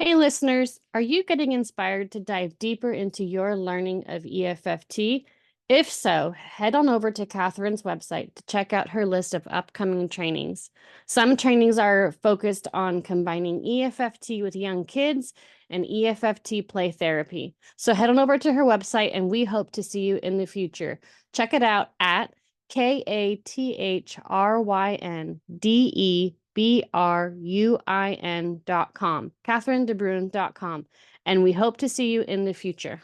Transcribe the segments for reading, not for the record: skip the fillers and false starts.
Hey, listeners, are you getting inspired to dive deeper into your learning of EFFT? If so, head on over to Catherine's website to check out her list of upcoming trainings. Some trainings are focused on combining EFFT with young kids and EFFT play therapy. So head on over to her website and we hope to see you in the future. Check it out at KATHRYNDEBRUIN.com, CatherineDeBruin.com, and we hope to see you in the future.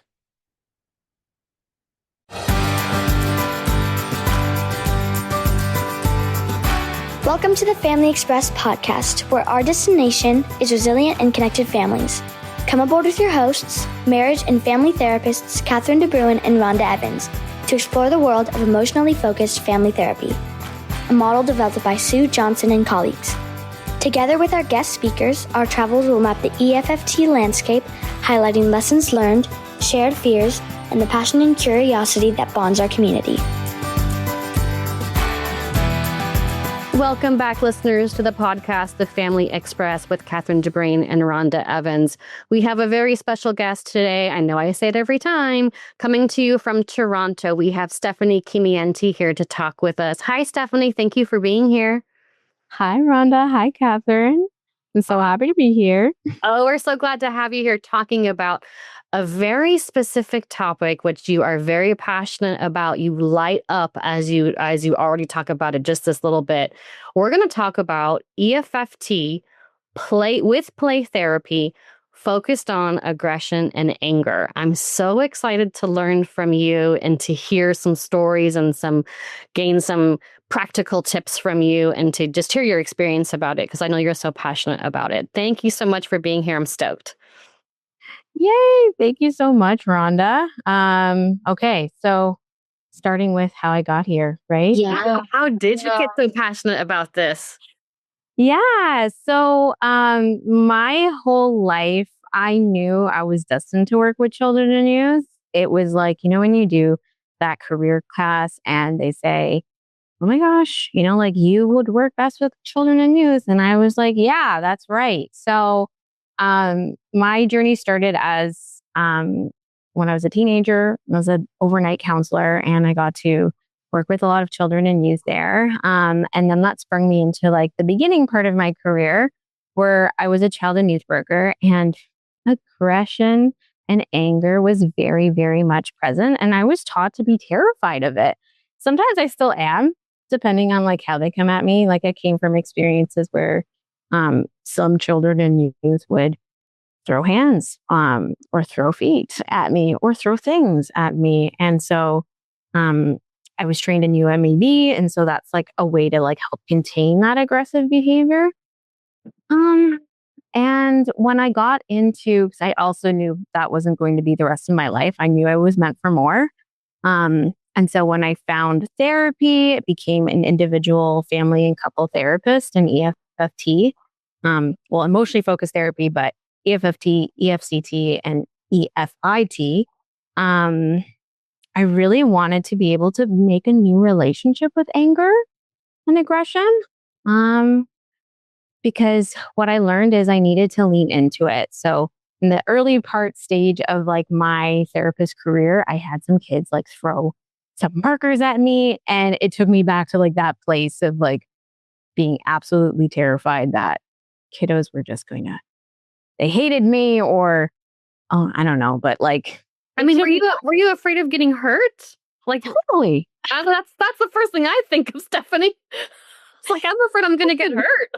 Welcome to the Family Express podcast, where our destination is resilient and connected families. Come aboard with your hosts, marriage and family therapists Catherine DeBruin and Rhonda Evans, to explore the world of emotionally focused family therapy, a model developed by Sue Johnson and colleagues. Together with our guest speakers, our travels will map the EFFT landscape, highlighting lessons learned, shared fears, and the passion and curiosity that bonds our community. Welcome back, listeners, to the podcast, The Family Express with Catherine DeBruin and Rhonda Evans. We have a very special guest today. I know I say it every time. Coming to you from Toronto, we have Stephanie Chimienti here to talk with us. Hi, Stephanie. Thank you for being here. Hi, Rhonda. Hi, Catherine. I'm so happy to be here. Oh, we're so glad to have you here talking about a very specific topic, which you are very passionate about. You light up as you already talk about it just this little bit. We're going to talk about EFFT play therapy focused on aggression and anger. I'm so excited to learn from you and to hear some stories and gain some practical tips from you and to just hear your experience about it, because I know you're so passionate about it. Thank you so much for being here. I'm stoked. Yay. Thank you so much, Rhonda. Okay. So starting with how I got here, right? Yeah. How did you get so passionate about this? Yeah. So, my whole life, I knew I was destined to work with children and youth. It was like, when you do that career class and they say, oh my gosh, like you would work best with children and youth. And I was like, yeah, that's right. So, my journey started as, when I was a teenager. I was an overnight counselor and I got to work with a lot of children and youth there. And then that sprung me into like the beginning part of my career where I was a child and youth worker, and aggression and anger was very, very much present. And I was taught to be terrified of it. Sometimes I still am, depending on like how they come at me. Like I came from experiences where some children and youth would throw hands or throw feet at me or throw things at me. And so I was trained in UMED. And so that's like a way to like help contain that aggressive behavior. And when I got into, because I also knew that wasn't going to be the rest of my life, I knew I was meant for more. And so when I found therapy, it became an individual family and couple therapist and EFFT. Emotionally focused therapy, but EFFT, EFCT, and EFIT. I really wanted to be able to make a new relationship with anger and aggression. Because what I learned is I needed to lean into it. So in the early part stage of like my therapist career, I had some kids like throw some markers at me, and it took me back to like that place of like being absolutely terrified that kiddos were just they hated me, or, I don't know, but like, I mean, were you afraid of getting hurt? Like, totally. That's the first thing I think of, Stephanie. It's like, I'm afraid I'm going to get hurt.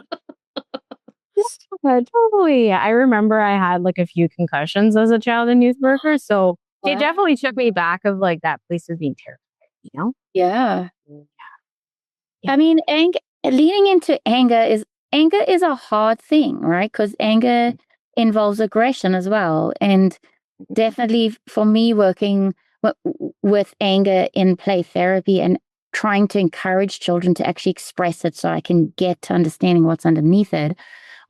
Yeah, totally. I remember I had like a few concussions as a child and youth worker. So it definitely took me back of like that place of being terrified, Yeah. I mean, leaning into anger is a hard thing, right? Because anger involves aggression as well. And definitely for me, working with anger in play therapy and trying to encourage children to actually express it so I can get to understanding what's underneath it,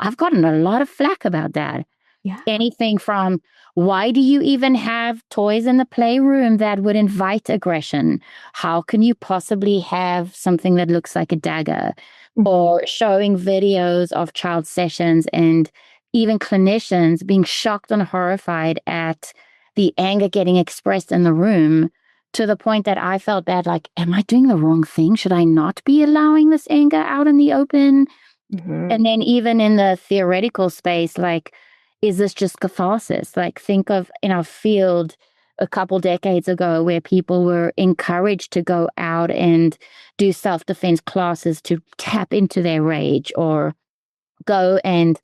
I've gotten a lot of flack about that. Yeah. Anything from, why do you even have toys in the playroom that would invite aggression? How can you possibly have something that looks like a dagger? Or showing videos of child sessions and even clinicians being shocked and horrified at the anger getting expressed in the room, to the point that I felt bad, like, am I doing the wrong thing? Should I not be allowing this anger out in the open? And then even in the theoretical space, like, is this just catharsis? Like, think of in our field a couple decades ago where people were encouraged to go out and do self-defense classes to tap into their rage, or go and,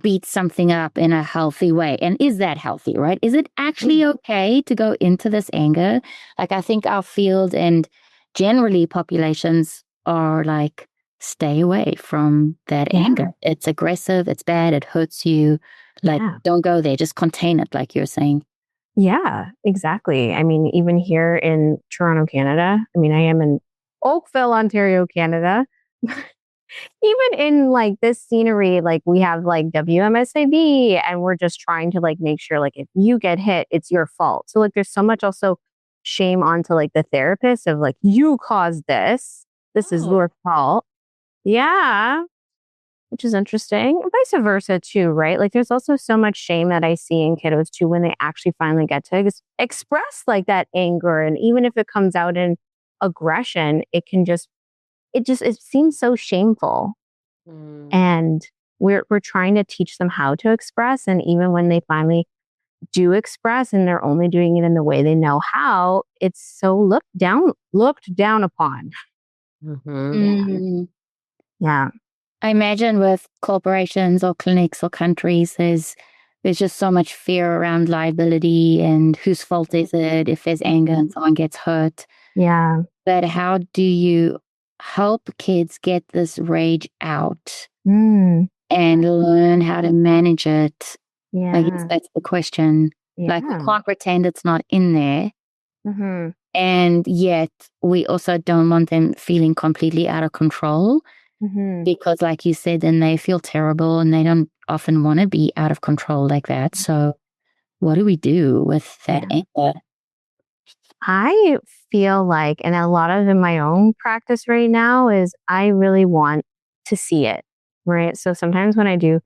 beat something up in a healthy way. And is that healthy, right? Is it actually okay to go into this anger? Like, I think our field and generally populations are like, stay away from that anger. It's aggressive, it's bad, it hurts you. Like, don't go there, just contain it, like you're saying. Yeah, exactly. I mean, even here in Toronto, Canada, I mean, I am in Oakville, Ontario, Canada. Even in like this scenery, like we have like WMSAB, and we're just trying to like make sure, like, if you get hit, it's your fault. So like there's so much also shame onto like the therapist of like, you caused this. This is your fault. Yeah. Which is interesting. Vice versa too, right? Like there's also so much shame that I see in kiddos too when they actually finally get to express like that anger. And even if it comes out in aggression, it seems so shameful. And we're trying to teach them how to express. And even when they finally do express and they're only doing it in the way they know how, it's so looked down upon. Yeah. I imagine with corporations or clinics or countries, there's just so much fear around liability and whose fault is it if there's anger and someone gets hurt. Yeah. But how do you help kids get this rage out and learn how to manage it? Yeah. I guess that's the question. Like, we can't pretend it's not in there. And yet we also don't want them feeling completely out of control. Because like you said, then they feel terrible and they don't often want to be out of control like that. So what do we do with that anger? I feel like, and a lot of in my own practice right now, is I really want to see it, right? So sometimes when I do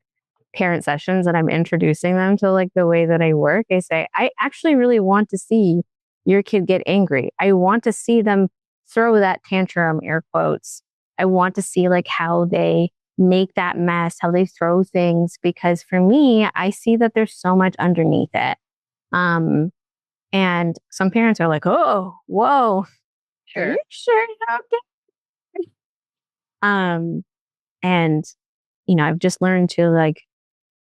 parent sessions and I'm introducing them to like the way that I work, I say, I actually really want to see your kid get angry. I want to see them throw that tantrum, air quotes. I want to see like how they make that mess, how they throw things, because for me, I see that there's so much underneath it. And some parents are like, oh, whoa, Sure. are you sure you don't get and I've just learned to like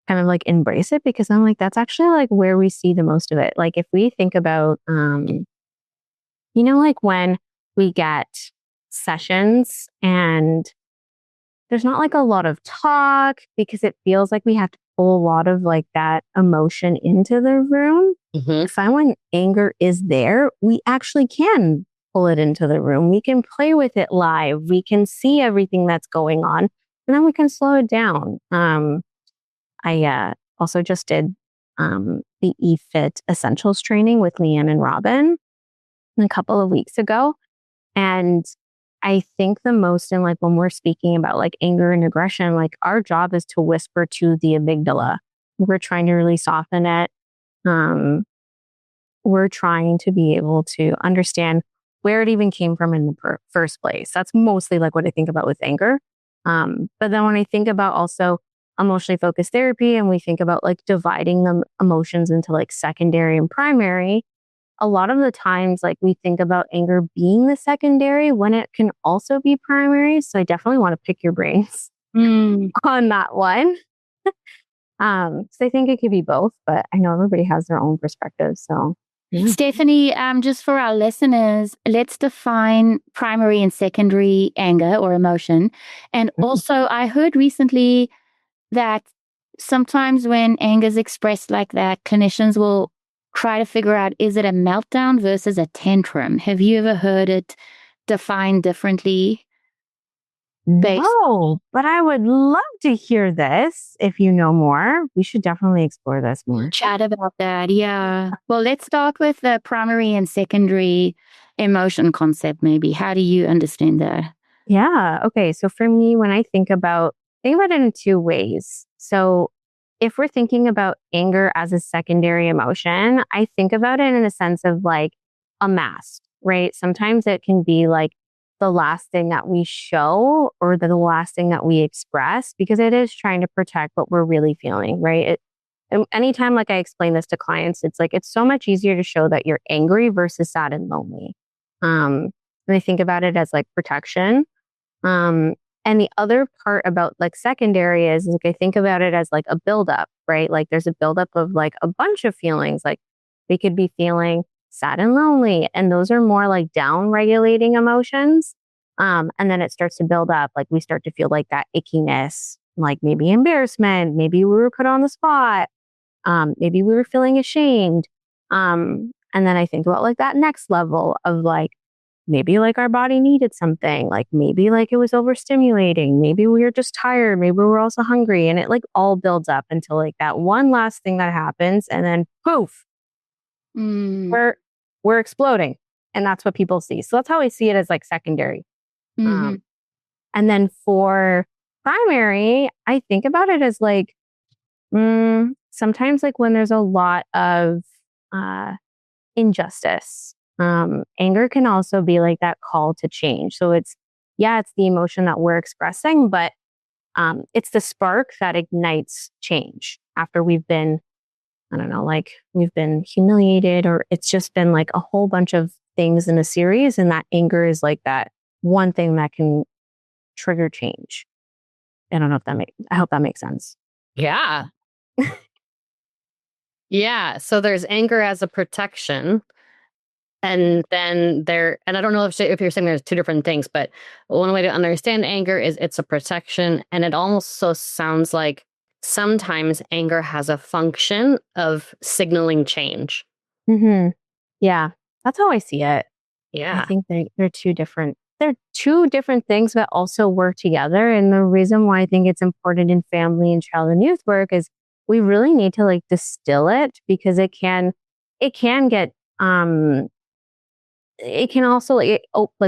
kind of like embrace it, because I'm like, that's actually like where we see the most of it. Like if we think about like when we get sessions and there's not like a lot of talk, because it feels like we have to pull a lot of like that emotion into the room. I find when anger is there, we actually can pull it into the room. We can play with it live. We can see everything that's going on, and then we can slow it down. I also just did the E50 Essentials training with Leanne and Robin a couple of weeks ago. And I think the most in like when we're speaking about like anger and aggression, like our job is to whisper to the amygdala. We're trying to really soften it. We're trying to be able to understand where it even came from in the first place. That's mostly like what I think about with anger. But then when I think about also emotionally focused therapy, and we think about like dividing the emotions into like secondary and primary, a lot of the times, like we think about anger being the secondary when it can also be primary. So I definitely want to pick your brains on that one. So I think it could be both, but I know everybody has their own perspective. So Stephanie, just for our listeners, let's define primary and secondary anger or emotion. And also, I heard recently that sometimes when anger is expressed like that, clinicians will try to figure out, is it a meltdown versus a tantrum? Have you ever heard it defined differently? No, but I would love to hear this. If you know more, we should definitely explore this more. Chat about that. Yeah. Well, let's start with the primary and secondary emotion concept, maybe. How do you understand that? Yeah. Okay. So for me, when I think about it in two ways. So if we're thinking about anger as a secondary emotion, I think about it in a sense of like a mask, right? Sometimes it can be like the last thing that we show or the last thing that we express because it is trying to protect what we're really feeling, right? And anytime like I explain this to clients, it's like it's so much easier to show that you're angry versus sad and lonely. And I think about it as like protection. Um, and the other part about like secondary is like I think about it as like a buildup, right? Like there's a buildup of like a bunch of feelings. Like we could be feeling sad and lonely, and those are more like down regulating emotions. And then it starts to build up. Like we start to feel like that ickiness, like maybe embarrassment, maybe we were put on the spot, maybe we were feeling ashamed. And then I think about like that next level of like maybe like our body needed something, like maybe like it was overstimulating, maybe we were just tired, maybe we were also hungry, and it like all builds up until like that one last thing that happens, and then poof, we're exploding, and that's what people see. So that's how I see it as like secondary. Mhm. And then for primary, I think about it as like sometimes like when there's a lot of uh, injustice. Anger can also be like that call to change. So it's the emotion that we're expressing, but it's the spark that ignites change after we've been, I don't know, like we've been humiliated, or it's just been like a whole bunch of things in a series. And that anger is like that one thing that can trigger change. I don't know if I hope that makes sense. Yeah. Yeah. So there's anger as a protection. And then and I don't know if you're saying there's two different things, but one way to understand anger is it's a protection. And it also sounds like sometimes anger has a function of signaling change. Mm-hmm. Yeah, that's how I see it. I Yeah. think they're two different. They're two different things that also work together. And the reason why I think it's important in family and child and youth work is we really need to like distill it because it can get it can also like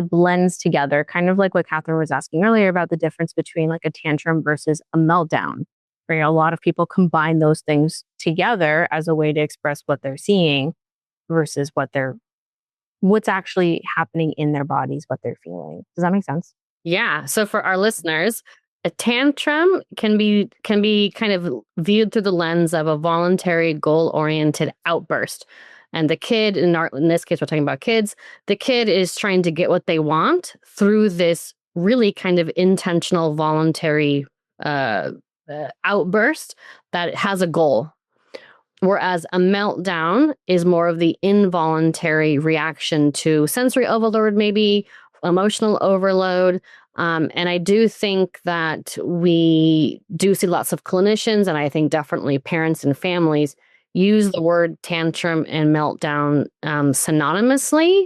blends together, kind of like what Catherine was asking earlier about the difference between like a tantrum versus a meltdown. Where a lot of people combine those things together as a way to express what they're seeing versus what's actually happening in their bodies, what they're feeling. Does that make sense? Yeah. So for our listeners, a tantrum can be kind of viewed through the lens of a voluntary goal-oriented outburst. And the kid, in this case, we're talking about kids, the kid is trying to get what they want through this really kind of intentional, voluntary outburst that has a goal. Whereas a meltdown is more of the involuntary reaction to sensory overload, maybe emotional overload. And I do think that we do see lots of clinicians, and I think definitely parents and families use the word tantrum and meltdown synonymously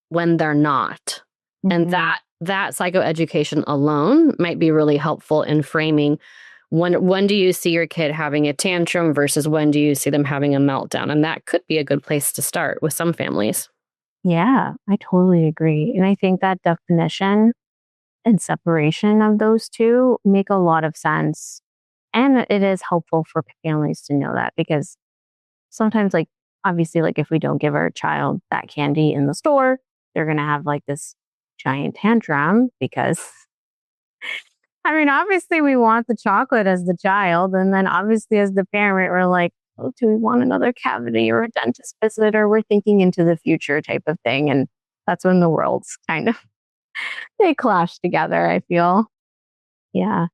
when they're not. And that psychoeducation alone might be really helpful in framing when do you see your kid having a tantrum versus when do you see them having a meltdown? And that could be a good place to start with some families. Yeah, I totally agree. And I think that definition and separation of those two make a lot of sense. And it is helpful for families to know that because sometimes, like, obviously, like if we don't give our child that candy in the store, they're going to have like this giant tantrum because I mean, obviously we want the chocolate as the child. And then obviously as the parent, we're like, oh, do we want another cavity or a dentist visit? Or we're thinking into the future type of thing. And that's when the worlds kind of, they clash together, I feel. Yeah.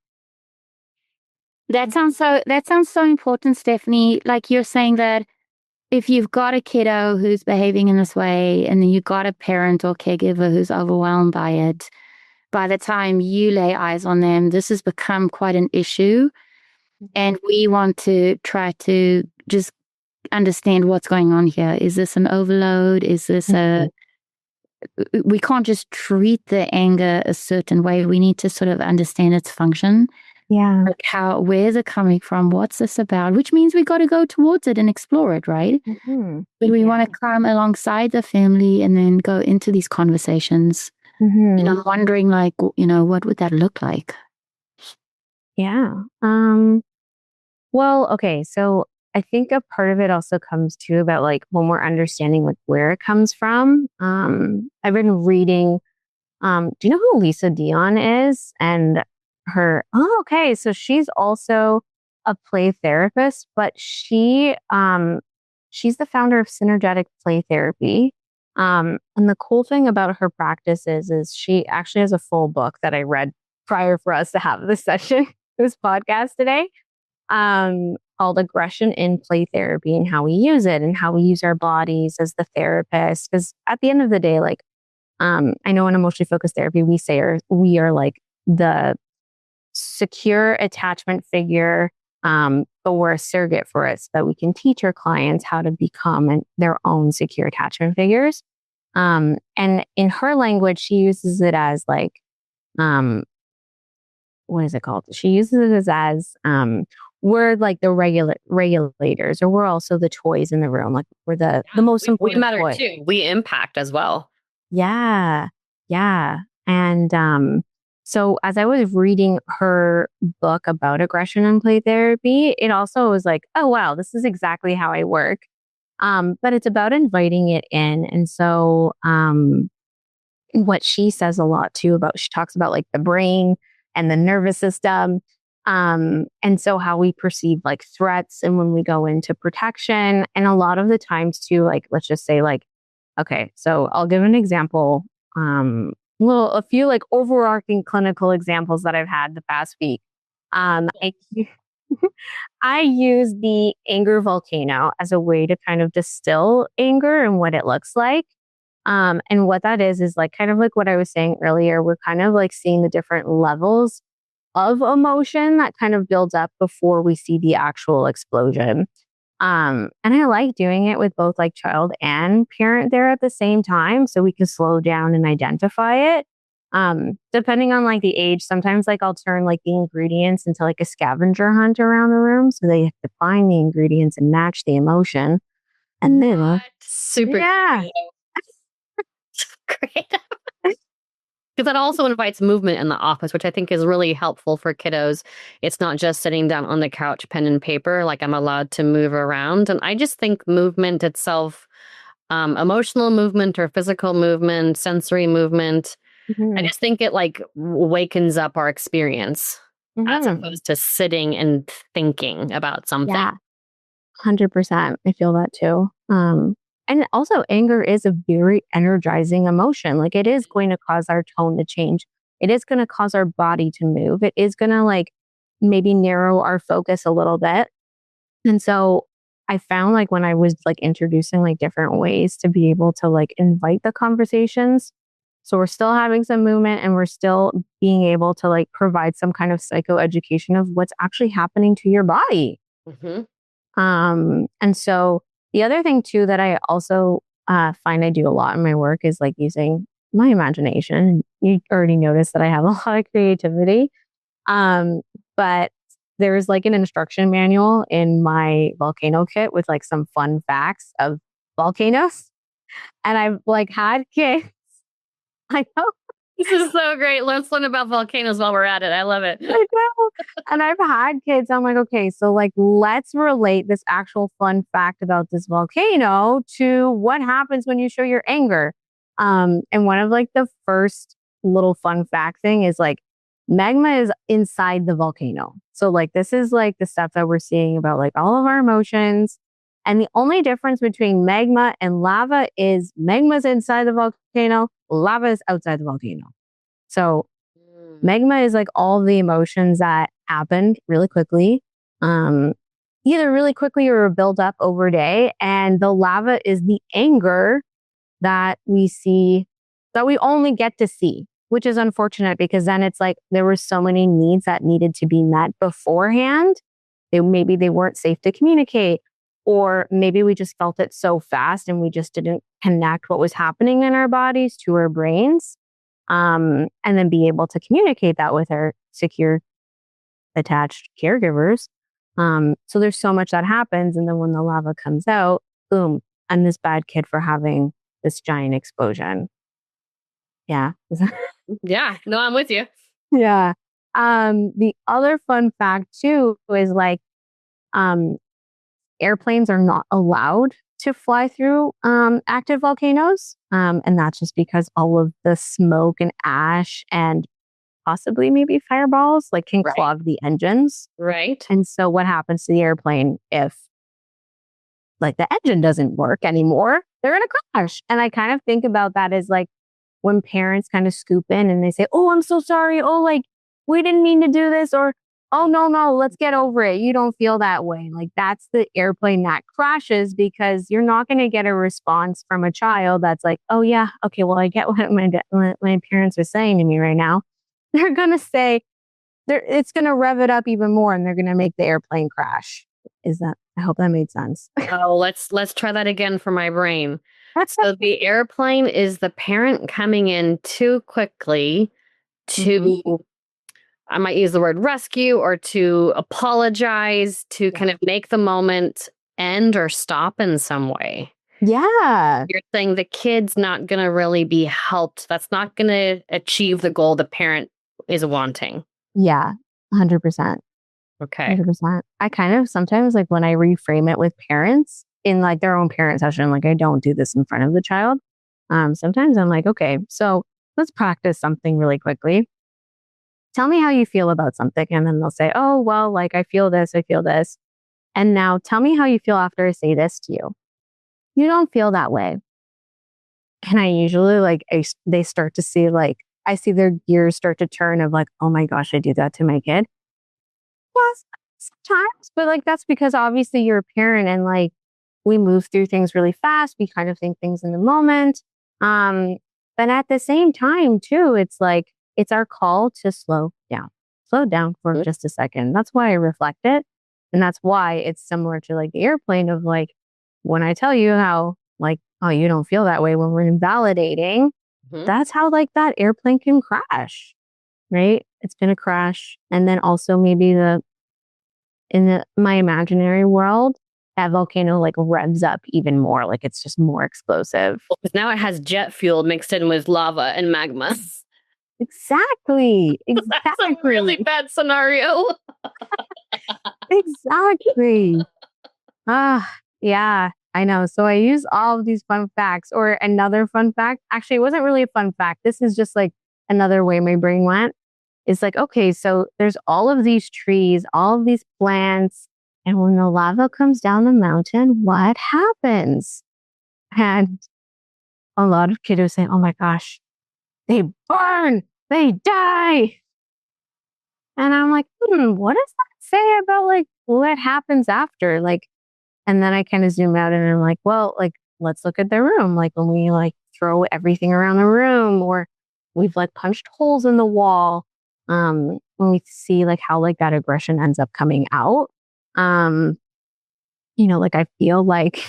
That sounds so important, Stephanie. Like you're saying that if you've got a kiddo who's behaving in this way and then you've got a parent or caregiver who's overwhelmed by it, by the time you lay eyes on them, this has become quite an issue. And we want to try to just understand what's going on here. Is this an overload? Is this we can't just treat the anger a certain way. We need to sort of understand its function. Yeah. Like where's it coming from? What's this about? Which means we got to go towards it and explore it, right? But we want to come alongside the family and then go into these conversations. And I'm wondering, like, what would that look like? Yeah. Well, okay. So I think a part of it also comes too about like when we're understanding like where it comes from. I've been reading, do you know who Lisa Dion is? And okay. So she's also a play therapist, but she's the founder of synergetic play therapy. And the cool thing about her practice is she actually has a full book that I read prior for us to have this session, this podcast today, called Aggression in Play Therapy, and how we use it and how we use our bodies as the therapist. Because at the end of the day, like, I know in emotionally focused therapy, we are like the secure attachment figure, but we're a surrogate for it so that we can teach our clients how to become their own secure attachment figures. And in her language, she uses it as like, what is it called? She uses it as we're like the regulators, or we're also the toys in the room. Like we're the most important. We matter toy. too. We impact as well. Yeah. Yeah. And so as I was reading her book about aggression and play therapy, it also was like, oh wow, this is exactly how I work. But it's about inviting it in. And so what she says a lot too about, she talks about like the brain and the nervous system. And so how we perceive like threats and when we go into protection. And a lot of the times too, like, let's just say like, okay, so I'll give an example. A few like overarching clinical examples that I've had the past week. I, I use the anger volcano as a way to kind of distill anger and what it looks like. And what that is like kind of like what I was saying earlier. We're kind of like seeing the different levels of emotion that kind of builds up before we see the actual explosion. And I like doing it with both like child and parent there at the same time so we can slow down and identify it. Depending on like the age, sometimes like I'll turn like the ingredients into like a scavenger hunt around the room. So they have to find the ingredients and match the emotion. And then super yeah. great. Because that also invites movement in the office, which I think is really helpful for kiddos. It's not just sitting down on the couch, pen and paper, like I'm allowed to move around. And I just think movement itself, emotional movement or physical movement, sensory movement, I just think it like wakens up our experience as opposed to sitting and thinking about something. Yeah, 100%. I feel that too. And also anger is a very energizing emotion. Like it is going to cause our tone to change. It is going to cause our body to move. It is going to like maybe narrow our focus a little bit. And so I found like when I was like introducing like different ways to be able to like invite the conversations. So we're still having some movement and we're still being able to like provide some kind of psychoeducation of what's actually happening to your body. And so the other thing too that I also find I do a lot in my work is like using my imagination. You already noticed that I have a lot of creativity. But there's like an instruction manual in my volcano kit with like some fun facts of volcanoes. And I've like had kids. I know. This is so great. Let's learn about volcanoes while we're at it. I love it. I know. And I've had kids. I'm like, okay, so like, let's relate this actual fun fact about this volcano to what happens when you show your anger. And one of like the first little fun fact thing is like magma is inside the volcano. So like, this is like the stuff that we're seeing about like all of our emotions. And the only difference between magma and lava is magma's inside the volcano, lava is outside the volcano. So magma is like all the emotions that happened really quickly, either really quickly or build up over day. And the lava is the anger that we see, that we only get to see, which is unfortunate because then it's like there were so many needs that needed to be met beforehand. Maybe they weren't safe to communicate, or maybe we just felt it so fast and we just didn't connect what was happening in our bodies to our brains. And then be able to communicate that with our secure attached caregivers. So there's so much that happens. And then when the lava comes out, boom, I'm this bad kid for having this giant explosion. Yeah. Yeah. No, I'm with you. Yeah. The other fun fact too is like, Airplanes are not allowed to fly through active volcanoes. And that's just because all of the smoke and ash and possibly maybe fireballs like can clog the engines. Right. And so what happens to the airplane if like the engine doesn't work anymore? They're going to crash. And I kind of think about that as like when parents kind of scoop in and they say, oh, I'm so sorry. Oh, like we didn't mean to do this. Or, oh, no, let's get over it. You don't feel that way. Like that's the airplane that crashes because you're not going to get a response from a child that's like, oh, yeah, okay, well, I get what my parents are saying to me right now. They're going to say, it's going to rev it up even more and they're going to make the airplane crash. I hope that made sense. Oh, let's try that again for my brain. So the airplane is the parent coming in too quickly to, I might use the word rescue or to apologize, to kind of make the moment end or stop in some way. Yeah. You're saying the kid's not going to really be helped. That's not going to achieve the goal the parent is wanting. Yeah, 100%. Okay. 100%. I kind of sometimes like when I reframe it with parents in like their own parent session, like I don't do this in front of the child. Sometimes I'm like, okay, so let's practice something really quickly. Tell me how you feel about something. And then they'll say, oh, well, like I feel this. And now tell me how you feel after I say this to you. You don't feel that way. And I usually like, they start to see like, I see their gears start to turn of like, oh my gosh, I do that to my kid. Yes, sometimes, but like that's because obviously you're a parent and like we move through things really fast. We kind of think things in the moment. But at the same time, too, it's like it's our call to slow down for just a second. That's why I reflect it. And that's why it's similar to like the airplane of like when I tell you how like, oh, you don't feel that way when we're invalidating, that's how like that airplane can crash. Right? It's going to crash. And then also maybe my imaginary world, that volcano like revs up even more. Like it's just more explosive. Well, because now it has jet fuel mixed in with lava and magma. Exactly. That's a really bad scenario. Exactly. Yeah, I know. So I use all of these fun facts or another fun fact. Actually, it wasn't really a fun fact. This is just like another way my brain went. It's like, okay, so there's all of these trees, all of these plants. And when the lava comes down the mountain, what happens? And a lot of kiddos say, oh my gosh, they burn, they die. And I'm like, what does that say about like what happens after? Like, and then I kind of zoom out and I'm like, well, like, let's look at the room. Like when we like throw everything around the room or we've like punched holes in the wall. When we see like how like that aggression ends up coming out, like I feel like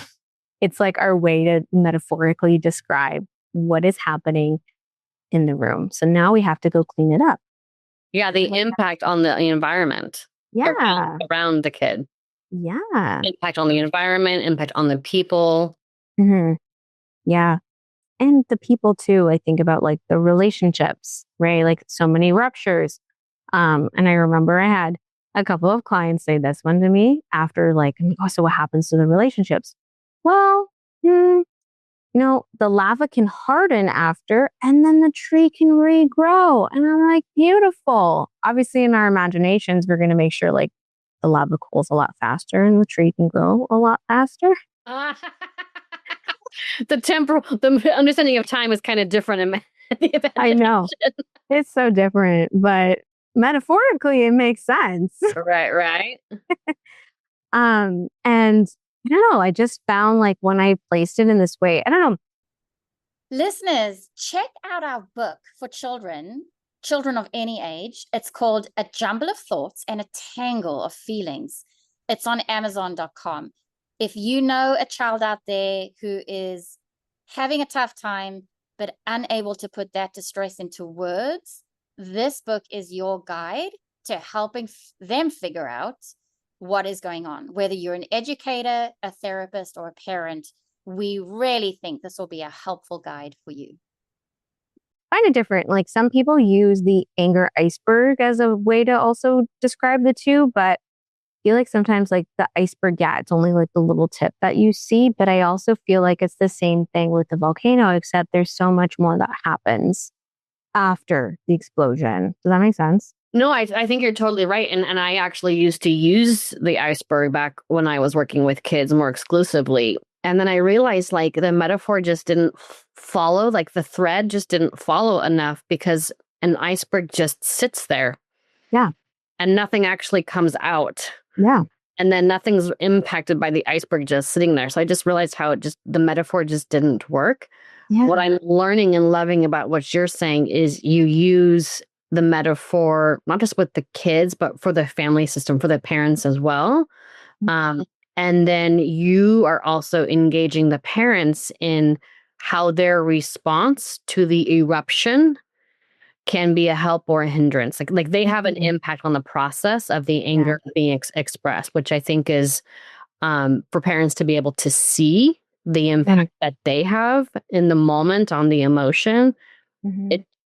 it's like our way to metaphorically describe what is happening in the room. So now we have to go clean it up. Yeah, the impact on the environment. Yeah. Around the kid. Yeah. Impact on the environment, impact on the people. Mm-hmm. Yeah. And the people too, I think about like the relationships, right? Like so many ruptures. And I remember I had a couple of clients say this one to me after like, oh, so what happens to the relationships? Well, the lava can harden after and then the tree can regrow. And I'm like, beautiful. Obviously in our imaginations, we're going to make sure like the lava cools a lot faster and the tree can grow a lot faster. The understanding of time is kind of different. I know. It's so different, but metaphorically it makes sense. Right. And I don't know, I just found like when I placed it in this way, I don't know. Listeners, check out our book for children of any age. It's called A Jumble of Thoughts and a Tangle of Feelings. It's on Amazon.com. If you know a child out there who is having a tough time, but unable to put that distress into words, this book is your guide to helping them figure out what is going on. Whether you're an educator, a therapist, or a parent, we really think this will be a helpful guide for you. Kind of different. Like some people use the anger iceberg as a way to also describe the two, but feel like sometimes like the iceberg, yeah, it's only like the little tip that you see, but I also feel like it's the same thing with the volcano, except there's so much more that happens after the explosion. Does that make sense? No, I think you're totally right. And I actually used to use the iceberg back when I was working with kids more exclusively. And then I realized like the metaphor just didn't follow, like the thread just didn't follow enough because an iceberg just sits there. Yeah. And nothing actually comes out. Yeah. And then nothing's impacted by the iceberg just sitting there. So I just realized how the metaphor just didn't work. Yeah. What I'm learning and loving about what you're saying is you use the metaphor, not just with the kids, but for the family system, for the parents as well. And then you are also engaging the parents in how their response to the eruption can be a help or a hindrance. Like they have an impact on the process of the anger being expressed, which I think is for parents to be able to see the impact that they have in the moment on the emotion.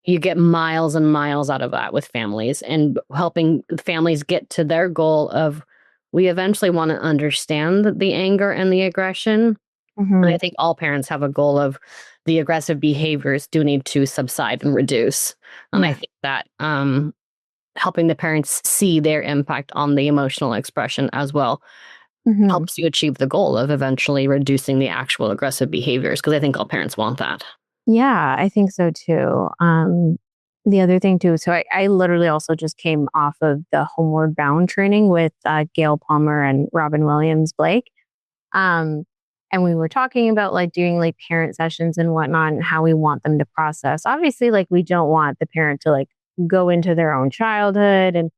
You get miles and miles out of that with families and helping families get to their goal of we eventually want to understand the anger and the aggression. And I think all parents have a goal of the aggressive behaviors do need to subside and reduce. And I think that helping the parents see their impact on the emotional expression as well helps you achieve the goal of eventually reducing the actual aggressive behaviors, because I think all parents want that. Yeah, I think so too. The other thing too, so I literally also just came off of the Homeward Bound training with Gail Palmer and Robin Williams Blake. And we were talking about like doing like parent sessions and whatnot and how we want them to process. Obviously, like we don't want the parent to like go into their own childhood and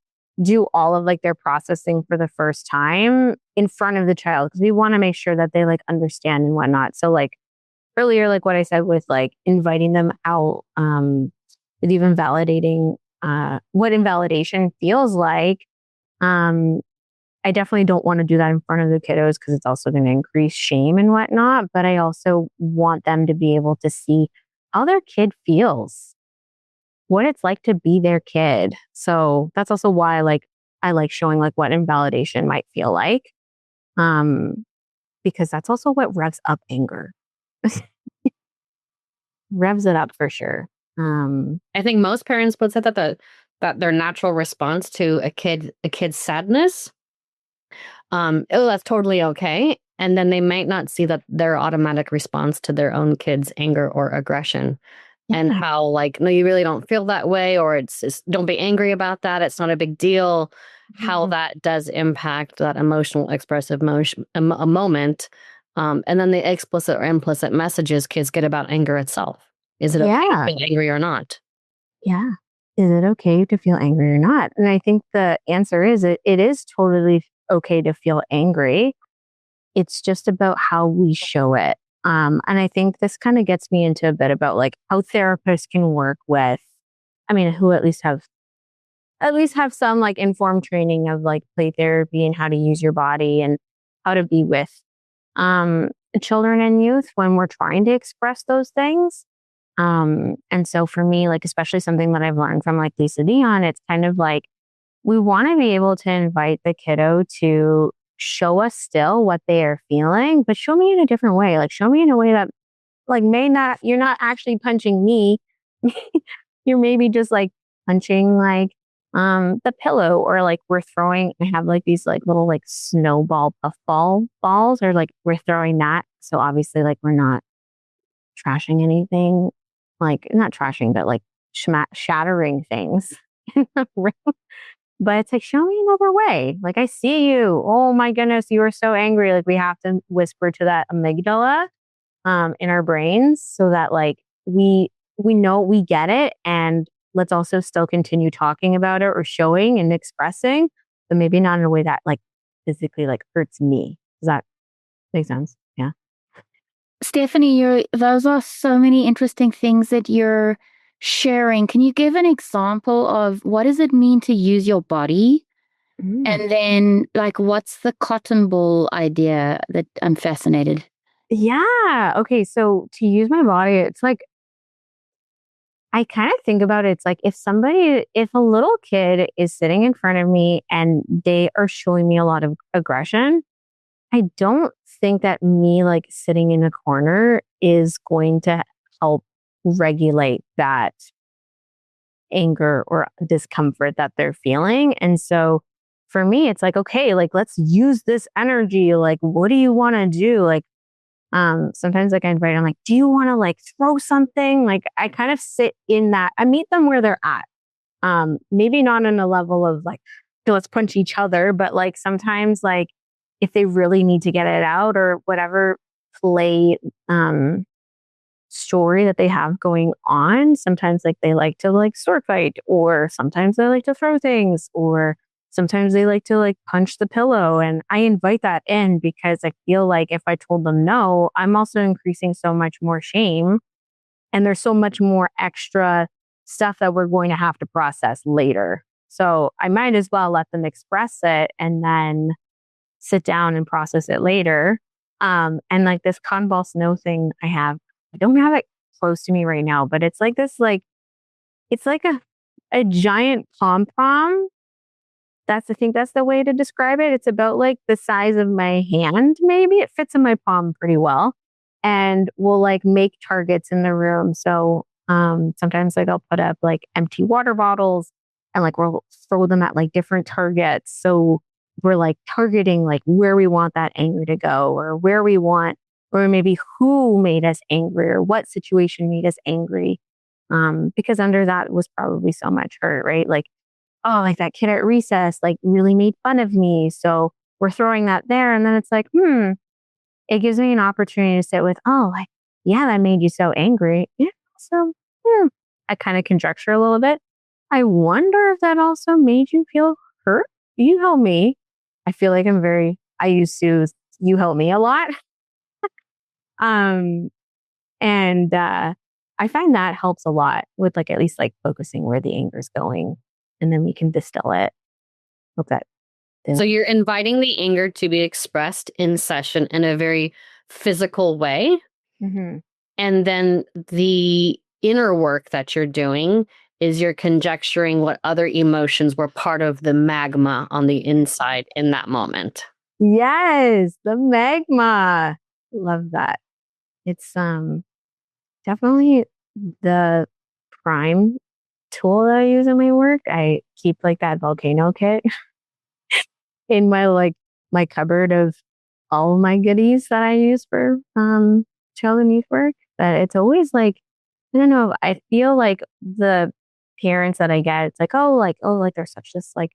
do all of like their processing for the first time in front of the child, because we want to make sure that they like understand and whatnot. So like earlier, like what I said with like inviting them out, with even validating what invalidation feels like. I definitely don't want to do that in front of the kiddos because it's also going to increase shame and whatnot. But I also want them to be able to see how their kid feels, what it's like to be their kid. So that's also why I like showing like what invalidation might feel like. Because that's also what revs up anger. Revs it up for sure. I think most parents would say that that their natural response to a kid's sadness, oh, that's totally okay. And then they might not see that their automatic response to their own kid's anger or aggression. And how like, no, you really don't feel that way, or it's don't be angry about that. It's not a big deal. How that does impact that emotional expressive moment. And then the explicit or implicit messages kids get about anger itself. Is it okay to feel angry or not? Yeah. Is it okay to feel angry or not? And I think the answer is it is totally okay to feel angry. It's just about how we show it. And I think this kind of gets me into a bit about like how therapists can work with, I mean, who at least have some like informed training of like play therapy and how to use your body and how to be with children and youth when we're trying to express those things. And so for me, like, especially something that I've learned from like Lisa Dion, it's kind of like, we want to be able to invite the kiddo to show us still what they are feeling, but show me in a different way. Like, show me in a way that like you're not actually punching me. You're maybe just like punching like, the pillow, or like I have like these like little like snowball puffball balls, or like we're throwing that. So obviously like we're not trashing anything, like not trashing, but like shattering things in the room. But it's like, show me another way. Like, I see you. Oh my goodness, you are so angry. Like, we have to whisper to that amygdala in our brains so that like we know we get it, and let's also still continue talking about it or showing and expressing, but maybe not in a way that like physically like hurts me. Does that make sense? Yeah. Stephanie, those are so many interesting things that you're sharing. Can you give an example of what does it mean to use your body? And then like, what's the cotton ball idea? That I'm fascinated. Yeah. Okay. So to use my body, it's like, I kind of think about it. It's like if a little kid is sitting in front of me and they are showing me a lot of aggression, I don't think that me like sitting in a corner is going to help regulate that anger or discomfort that they're feeling. And so for me, it's like, okay, like let's use this energy. Like, what do you want to do? Like, sometimes like I invite them, like, do you want to like throw something? Like I kind of sit in that, I meet them where they're at. Maybe not in a level of like, "Okay, let's punch each other," but like sometimes like if they really need to get it out or whatever play story that they have going on, sometimes like they like to like sword fight, or sometimes they like to throw things, or sometimes they like to like punch the pillow. And I invite that in because I feel like if I told them no, I'm also increasing so much more shame. And there's so much more extra stuff that we're going to have to process later. So I might as well let them express it and then sit down and process it later. And like this cotton ball snow thing I don't have it close to me right now, but it's like this, like, it's like a giant pom pom. I think that's the way to describe it. It's about like the size of my hand, maybe. It fits in my palm pretty well. And we'll like make targets in the room. So sometimes like I'll put up like empty water bottles and like we'll throw them at like different targets. So we're like targeting like where we want that anger to go, or where we want, or maybe who made us angry, or what situation made us angry. Because under that was probably so much hurt, right? Like, oh, like that kid at recess, like really made fun of me. So we're throwing that there. And then it's like, it gives me an opportunity to sit with, oh, like, yeah, that made you so angry. Yeah. So I kind of conjecture a little bit. I wonder if that also made you feel hurt. You help me. I feel like I used to, you help me a lot. Um, and I find that helps a lot with like at least like focusing where the anger is going, and then we can distill it. Hope that. So you're inviting the anger to be expressed in session in a very physical way. Mm-hmm. And then the inner work that you're doing is you're conjecturing what other emotions were part of the magma on the inside in that moment. Yes, the magma. Love that. It's definitely the prime tool that I use in my work. I keep like that volcano kit in my cupboard of all of my goodies that I use for child and youth work. But it's always like, I don't know, I feel like the parents that I get, it's like, like they're such this like,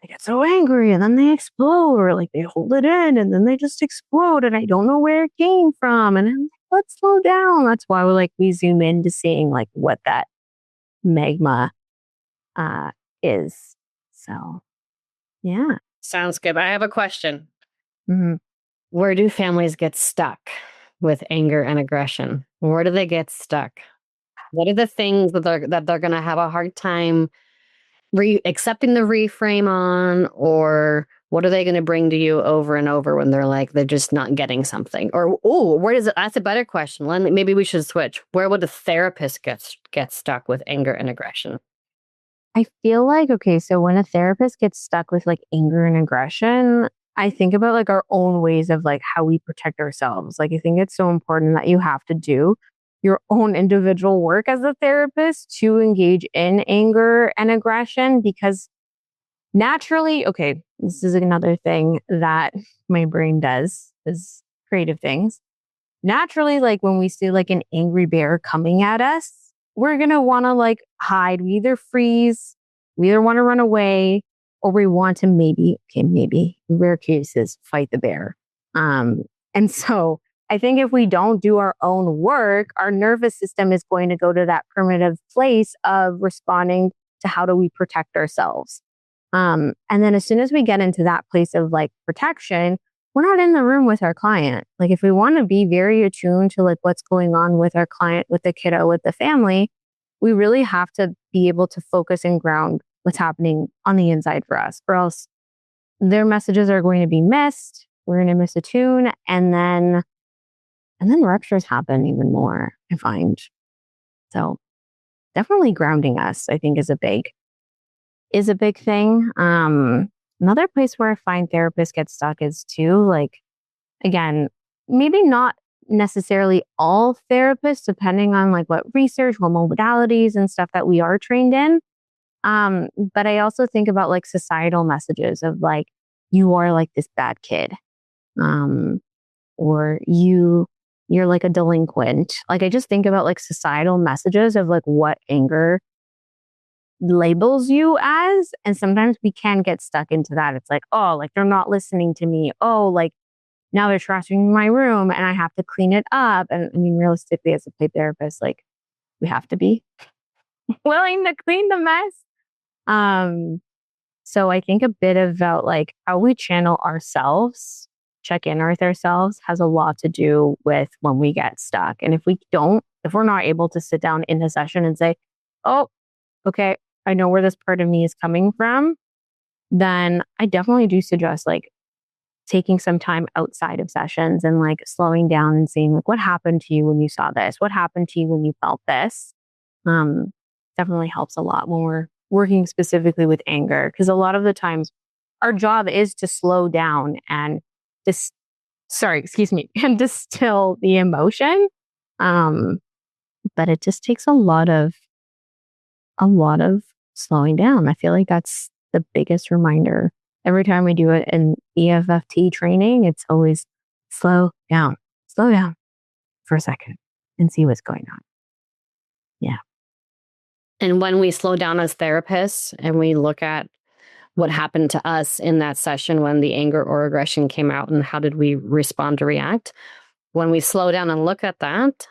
they get so angry and then they explode, or like they hold it in and then they just explode and I don't know where it came from. And I'm like, let's slow down. That's why we zoom into seeing like what that magma is. So yeah. Sounds good. I have a question. Mm-hmm. Where do families get stuck with anger and aggression? Where do they get stuck? What are the things that they're going to have a hard time accepting the reframe on, or what are they going to bring to you over and over when they're just not getting something? Or where does it? That's a better question. Maybe we should switch. Where would a therapist get stuck with anger and aggression? I feel like, okay, so when a therapist gets stuck with like anger and aggression, I think about like our own ways of like how we protect ourselves. Like, I think it's so important that you have to do your own individual work as a therapist to engage in anger and aggression, because naturally, okay, this is another thing that my brain does, is creative things. Naturally, like when we see like an angry bear coming at us, we're going to want to like hide. We either freeze, we either want to run away, or we want to maybe in rare cases, fight the bear. And so I think if we don't do our own work, our nervous system is going to go to that primitive place of responding to how do we protect ourselves. And then as soon as we get into that place of like protection, we're not in the room with our client. Like if we want to be very attuned to like what's going on with our client, with the kiddo, with the family, we really have to be able to focus and ground what's happening on the inside for us, or else their messages are going to be missed. We're going to miss a tune. And then ruptures happen even more, I find. So definitely grounding us, I think is a big thing. Another place where I find therapists get stuck is too, like, again, maybe not necessarily all therapists, depending on like what research, what modalities and stuff that we are trained in. But I also think about like societal messages of like, you are like this bad kid. Or you're like a delinquent. Like I just think about like societal messages of like what anger labels you as. And sometimes we can get stuck into that. It's like, oh, like they're not listening to me. Oh, like now they're trashing my room and I have to clean it up. And I mean, realistically, as a play therapist, like we have to be willing to clean the mess. So I think a bit about like how we channel ourselves, check in with ourselves has a lot to do with when we get stuck. And if we're not able to sit down in a session and say, oh, okay, I know where this part of me is coming from, then I definitely do suggest like taking some time outside of sessions and like slowing down and seeing like what happened to you when you saw this, what happened to you when you felt this. Definitely helps a lot when we're working specifically with anger, because a lot of the times our job is to slow down and and distill the emotion. But it just takes a lot of slowing down. I feel like that's the biggest reminder. Every time we do it in E50 training, it's always slow down for a second and see what's going on. Yeah. And when we slow down as therapists and we look at what happened to us in that session when the anger or aggression came out and how did we respond or react, when we slow down and look at that,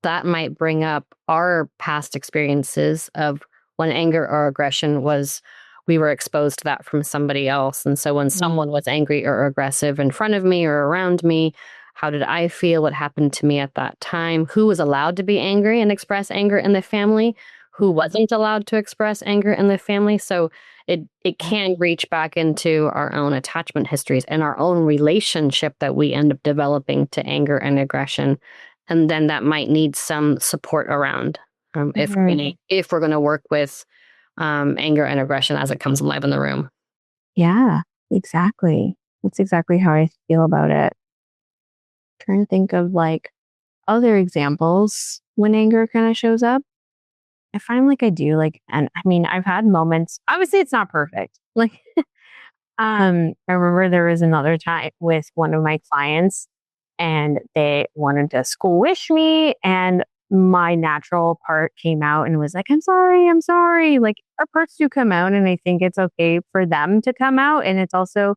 that might bring up our past experiences of when anger or aggression we were exposed to that from somebody else. And so when someone was angry or aggressive in front of me or around me, how did I feel? What happened to me at that time? Who was allowed to be angry and express anger in the family? Who wasn't allowed to express anger in the family? So it can reach back into our own attachment histories and our own relationship that we end up developing to anger and aggression. And then that might need some support around if we're going to work with anger and aggression as it comes alive in the room. Yeah, exactly. That's exactly how I feel about it. Trying to think of like other examples when anger kind of shows up. I find like I do like, and I mean, I've had moments, obviously it's not perfect. Like, I remember there was another time with one of my clients and they wanted to school wish me, and my natural part came out and was like, I'm sorry. Like our parts do come out, and I think it's okay for them to come out. And it's also,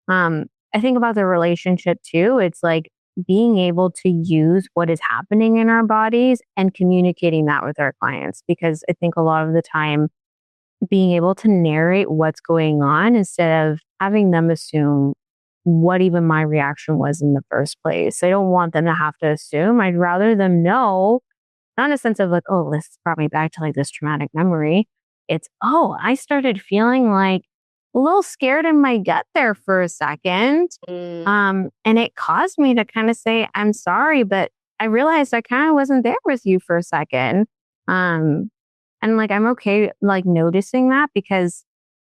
I think about the relationship too. It's like being able to use what is happening in our bodies and communicating that with our clients. Because I think a lot of the time, being able to narrate what's going on instead of having them assume what even my reaction was in the first place. I don't want them to have to assume. I'd rather them know, not in a sense of like, oh, this brought me back to like this traumatic memory. It's, oh, I started feeling like a little scared in my gut there for a second. And it caused me to kind of say, I'm sorry, but I realized I kind of wasn't there with you for a second. And like, I'm okay, like noticing that, because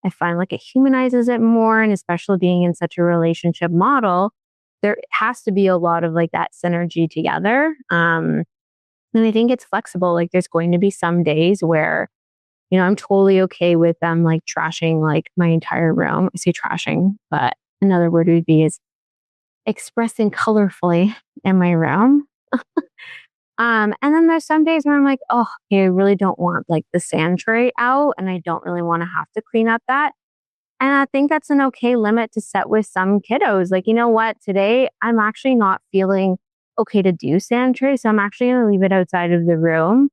I find like it humanizes it more. And especially being in such a relationship model, there has to be a lot of like that synergy together. And I think it's flexible. Like there's going to be some days where, you know, I'm totally okay with them like trashing like my entire room. I say trashing, but another word would be is expressing colorfully in my room. And then there's some days where I'm like, oh, okay, I really don't want like the sand tray out, and I don't really want to have to clean up that. And I think that's an okay limit to set with some kiddos. Like, you know what? Today, I'm actually not feeling okay to do sand tray. So I'm actually going to leave it outside of the room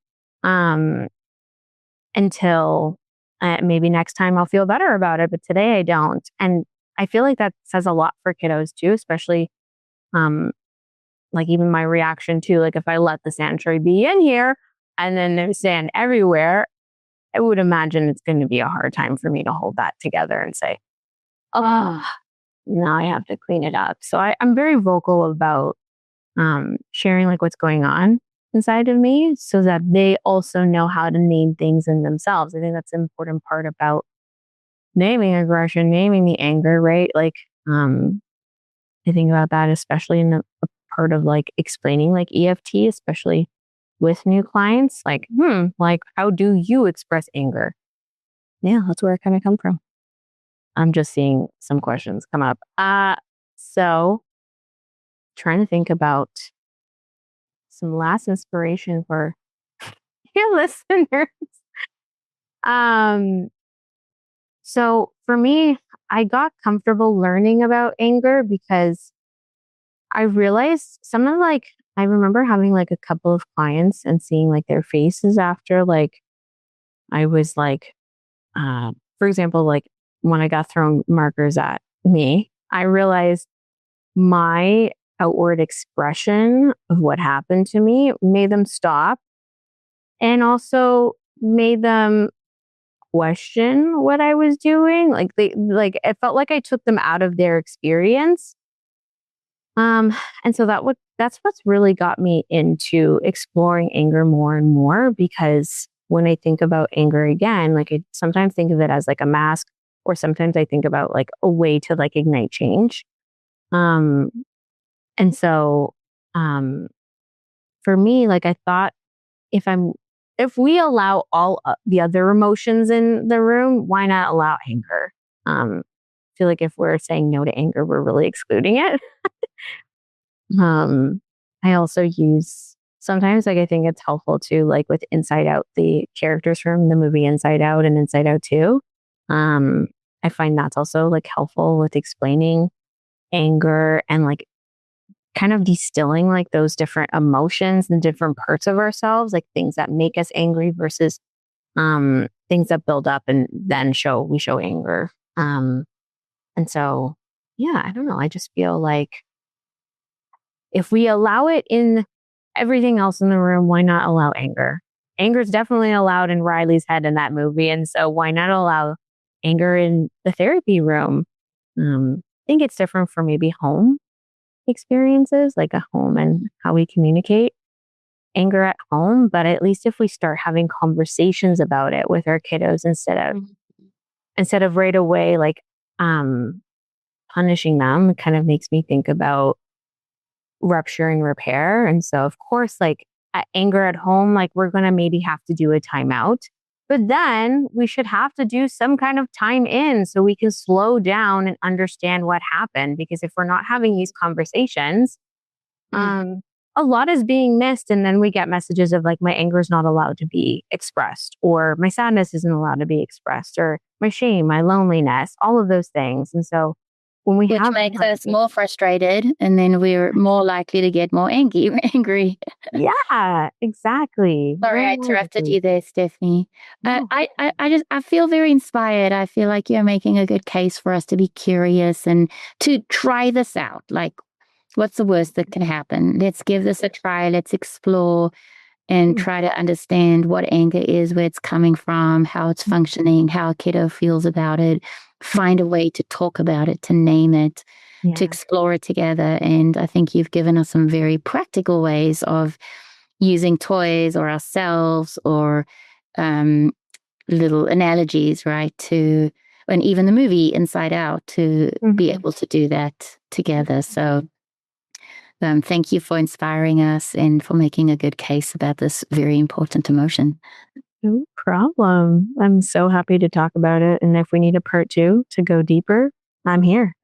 until maybe next time I'll feel better about it. But today I don't. And I feel like that says a lot for kiddos too, especially like even my reaction to like if I let the sand tray be in here and then there's sand everywhere, I would imagine it's going to be a hard time for me to hold that together and say, oh, now I have to clean it up. So I'm very vocal about sharing like what's going on. inside of me so that they also know how to name things in themselves. I think that's an important part about naming aggression, naming the anger, right? Like, I think about that, especially in a part of like explaining like EFT, especially with new clients. Like, like how do you express anger? Yeah, that's where I kind of come from. I'm just seeing some questions come up. So trying to think about some last inspiration for your listeners. Um, so for me, I got comfortable learning about anger because I realized some of like, I remember having like a couple of clients and seeing like their faces after like I was like, for example, like when I got thrown markers at me, I realized my outward expression of what happened to me made them stop and also made them question what I was doing. Like it felt like I took them out of their experience. And so that's what's really got me into exploring anger more and more, because when I think about anger again, like I sometimes think of it as like a mask, or sometimes I think about like a way to like ignite change. Um, and so, um, for me, like I thought if we allow all the other emotions in the room, why not allow anger? I feel like if we're saying no to anger, we're really excluding it. Um, I also use sometimes like I think it's helpful to like with Inside Out, the characters from the movie Inside Out and Inside Out 2. Um, I find that's also like helpful with explaining anger and like kind of distilling like those different emotions and different parts of ourselves, like things that make us angry versus things that build up and then we show anger. And so yeah, I don't know. I just feel like if we allow it in everything else in the room, why not allow anger? Anger is definitely allowed in Riley's head in that movie. And so why not allow anger in the therapy room? I think it's different for maybe home experiences, like a home and how we communicate anger at home. But at least if we start having conversations about it with our kiddos instead of right away, like punishing them, it kind of makes me think about rupture and repair. And so, of course, like anger at home, like we're going to maybe have to do a timeout, but then we should have to do some kind of time in so we can slow down and understand what happened. Because if we're not having these conversations, a lot is being missed. And then we get messages of like, my anger is not allowed to be expressed, or my sadness isn't allowed to be expressed, or my shame, my loneliness, all of those things. And so, which makes us more frustrated, and then we're more likely to get more angry. Yeah, exactly. Sorry, I interrupted you there, Stephanie. No. I feel very inspired. I feel like you're making a good case for us to be curious and to try this out. Like, what's the worst that can happen? Let's give this a try. Let's explore and try to understand what anger is, where it's coming from, how it's functioning, how a kiddo feels about it. Find a way to talk about it, to name it, to explore it together. And I think you've given us some very practical ways of using toys or ourselves or little analogies, right? And even the movie Inside Out to be able to do that together. So thank you for inspiring us and for making a good case about this very important emotion. No problem. I'm so happy to talk about it. And if we need a part 2 to go deeper, I'm here.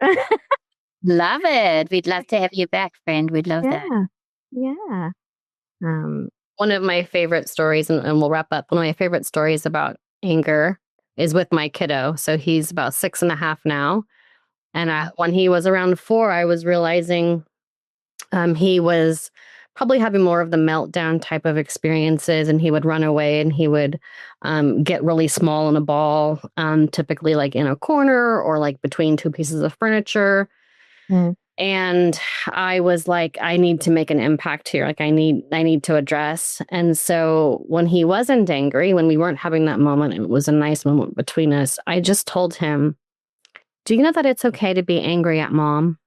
Love it. We'd love to have you back, friend. We'd love that. Yeah. One of my favorite stories, and we'll wrap up, one of my favorite stories about anger is with my kiddo. So he's about 6.5 now. And when he was around 4, I was realizing he was probably having more of the meltdown type of experiences, and he would run away and he would get really small in a ball, typically like in a corner or like between 2 pieces of furniture. And I was like, I need to make an impact here. Like I need to address. And so when he wasn't angry, when we weren't having that moment, it was a nice moment between us. I just told him, do you know that it's okay to be angry at mom?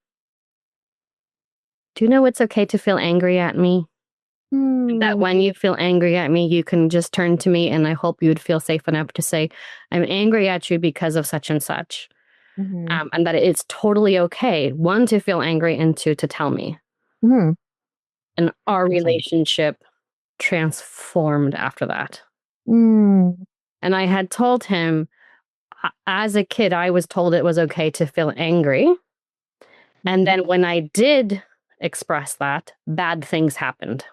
Do you know it's okay to feel angry at me? That when you feel angry at me, you can just turn to me, and I hope you would feel safe enough to say, I'm angry at you because of such and such. And that it's totally okay, one, to feel angry, and two, to tell me. Mm-hmm. And our relationship transformed after that. Mm. And I had told him, as a kid, I was told it was okay to feel angry. And then when I did express that, bad things happened.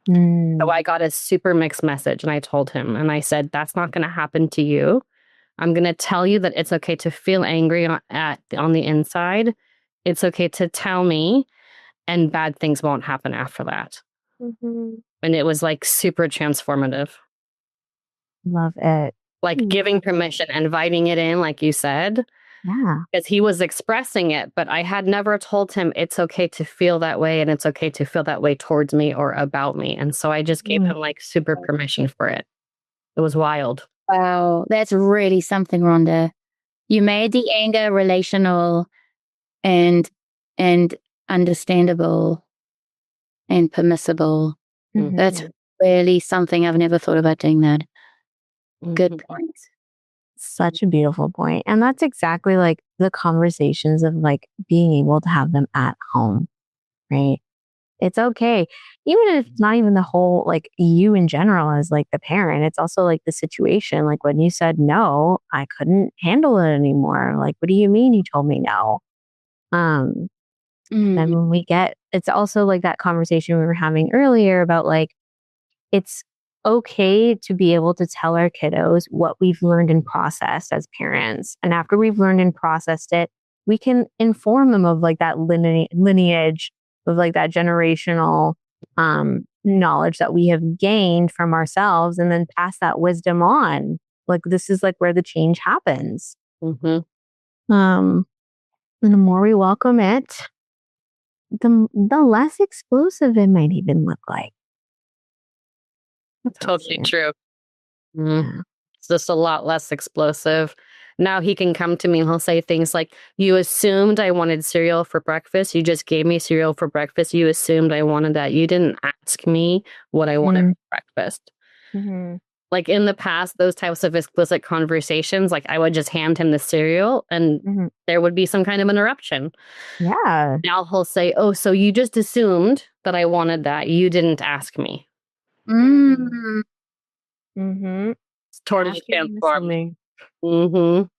So I got a super mixed message, and I told him, and I said, that's not going to happen to you. I'm going to tell you that it's okay to feel angry on the inside. It's okay to tell me, and bad things won't happen after that. And it was like super transformative. Love it. Like giving permission, inviting it in, like you said. Yeah. Because he was expressing it, but I had never told him it's okay to feel that way, and it's okay to feel that way towards me or about me. And so I just gave him like super permission for it. It was wild. Wow, that's really something, Rhonda. You made the anger relational and understandable and permissible. That's really something. I've never thought about doing that. Good point. Such a beautiful point. And that's exactly like the conversations of like being able to have them at home, right? It's okay. Even if it's not even the whole, like you in general as like the parent, it's also like the situation. Like when you said no, I couldn't handle it anymore. Like, what do you mean you told me no? And then when we get, it's also like that conversation we were having earlier about like, it's okay to be able to tell our kiddos what we've learned and processed as parents. And after we've learned and processed it, we can inform them of like that lineage of like that generational knowledge that we have gained from ourselves, and then pass that wisdom on. Like this is like where the change happens. And the more we welcome it, the less explosive it might even look like. That's totally true. It's just a lot less explosive. Now he can come to me and he'll say things like, you assumed I wanted cereal for breakfast. You just gave me cereal for breakfast. You assumed I wanted that. You didn't ask me what I wanted for breakfast. Like in the past, those types of explicit conversations, like I would just hand him the cereal and there would be some kind of interruption. Yeah. Now he'll say, oh, so you just assumed that I wanted that. You didn't ask me. It's totally transforming. Well,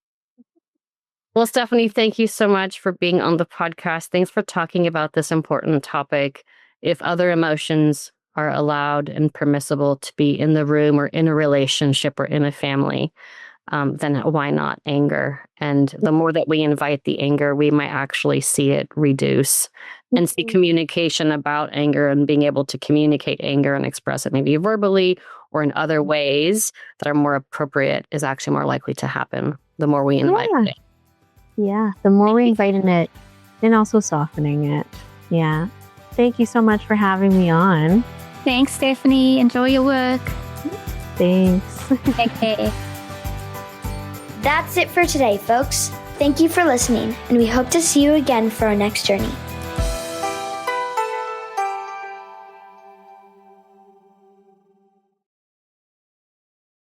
Stephanie, thank you so much for being on the podcast. Thanks for talking about this important topic. If other emotions are allowed and permissible to be in the room or in a relationship or in a family, then why not anger? And the more that we invite the anger, we might actually see it reduce and see communication about anger and being able to communicate anger and express it maybe verbally or in other ways that are more appropriate is actually more likely to happen the more we invite it. Yeah, the more we invite in it and also softening it. Yeah. Thank you so much for having me on. Thanks, Stephanie. Enjoy your work. Thanks. Okay. That's it for today, folks. Thank you for listening, and we hope to see you again for our next journey.